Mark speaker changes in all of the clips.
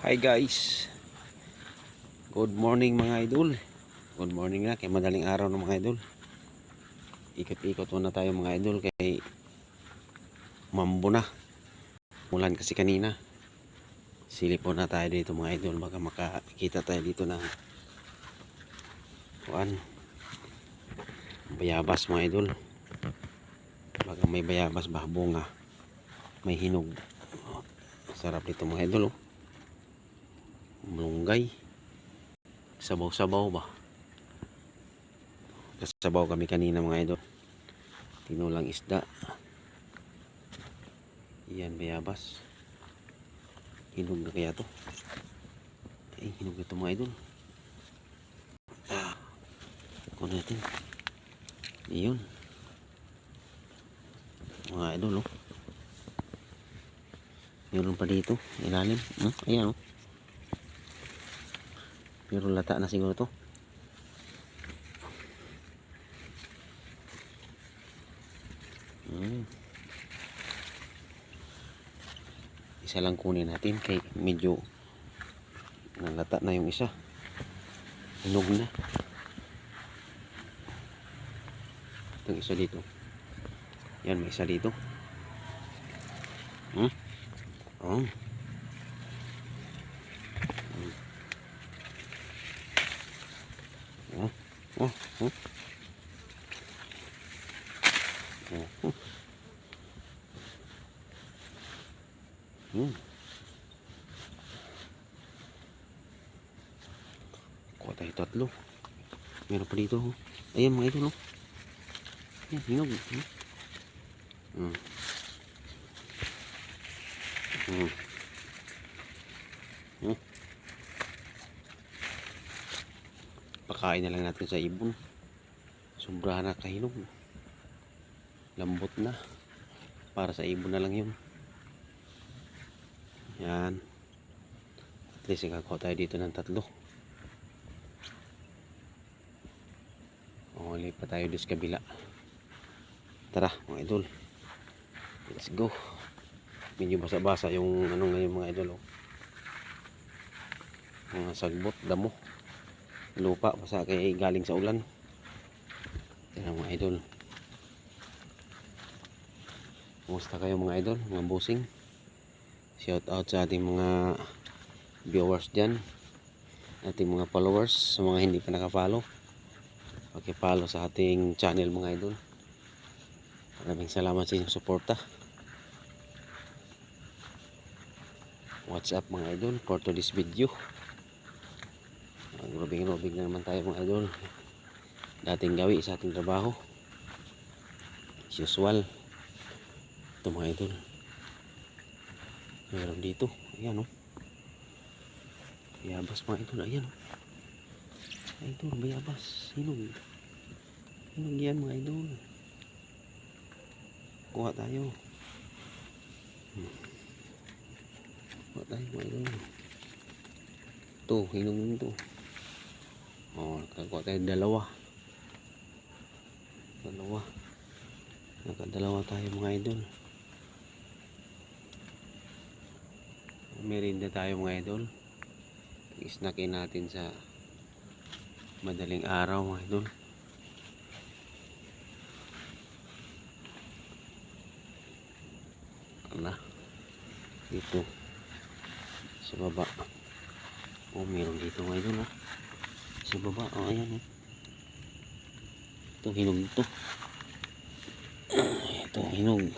Speaker 1: Hi guys, good morning mga idol. Good morning na, kay madaling araw ng mga idol. Ikot-ikot muna tayo mga idol kay mambo na. Mulan kasi kanina. Silip na tayo dito mga idol, baka makakita tayo dito ng bayabas mga idol. Baka may bayabas ba, bunga, may hinog. Sarap dito mga idol. Malunggay, sabaw-sabaw ba, kasabaw kami kanina mga idol, tinulang isda. Yan, bayabas, hinog na kaya to. Ay, hinog na to mga idol. Kunin natin. Iyon mga idol, meron pa dito ilalim. Ayan, pero lata na siguro to. Isa lang kunin natin kay medyo nalata na yung isa, hinog na. Itong isa dito, yan, may isa dito. Oh. Kuha tayo tatlo. Meron pa dito. Ayan mga idol. Ayan, hinog. Pakain na lang natin sa ibon. Sobra na kahinog. Lambot na. Para sa ibon na lang yun. Yan. At least ikakuha tayo dito ng tatlo. O, lipat tayo doon sa kabila. Tara mga idol, let's go. Medyo basa-basa yung ngayon mga idol. Mga sagbot, damo, lupa, basa kay galing sa ulan. Tara mga idol, kumusta kayo mga idol, mga busing? Shout out sa ating mga viewers dyan, ating mga followers. Sa mga hindi pa naka-follow, paki-follow sa ating channel mga idol. Maraming salamat sa inyong suporta. What's up mga idol, for today's video. Robing na naman tayo mga idol. Dating gawi sa ating trabaho as usual. Ito mga idol, meron dito. Ayan bayabas mga idol. Ayan idol, bayabas, hinog yan mga idol. Kuha tayo. Mga idol. Ito, hinog nito. Nakakuha tayo nakadalawa tayo mga idol. Merinda tayo mga idol. Isnakin natin sa madaling araw mga idol. Dito sa baba, meron dito mga idol sa baba. Ayan ito, hinog ito. Ito, hinog.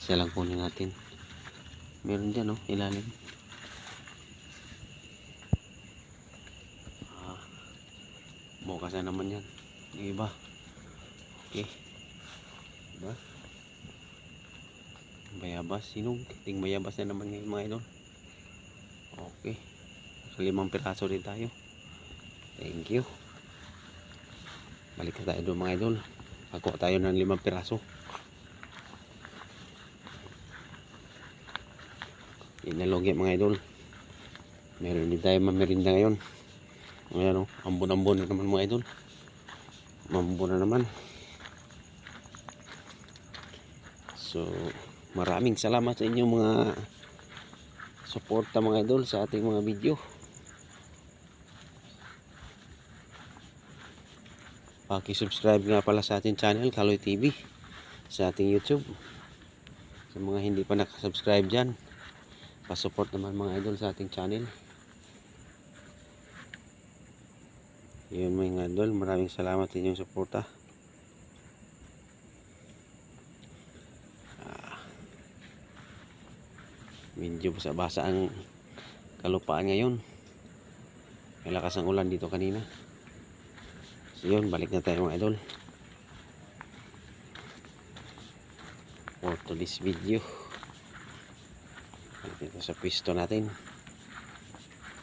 Speaker 1: Isa lang kunin natin. Meron dyan ilalim. Bukas na naman yan yung iba. Okay, diba? Bayabas, hinog. Ting bayabas na naman ngayon mga idol. Okay, so 5 piraso din tayo. Thank you. Balik na tayo doon mga idol. Ako tayo ng 5 piraso. Inalogi mga idol. Meron din tayo mamerinda ngayon. Ayan ambon-ambon na naman mga idol. Mambo na naman. So maraming salamat sa inyong mga suporta mga idol sa ating mga video. Paki-subscribe nga pala sa ating channel Kaloy TV sa ating YouTube. Sa mga hindi pa nakasubscribe dyan, pa-support naman mga idol sa ating channel. Yun mga idol, maraming salamat sa inyong suporta. Medyo basa-basa ang kalupaan ngayon. May lakas ang ulan dito kanina. So yun, balik na tayo mga idol for today's video. Balik dito sa pwesto natin.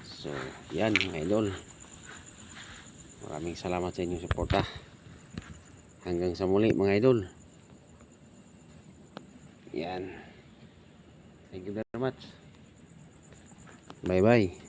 Speaker 1: So yan mga idol, maraming salamat sa inyong suporta. Hanggang sa muli mga idol. Yan, thank you very much. Bye bye.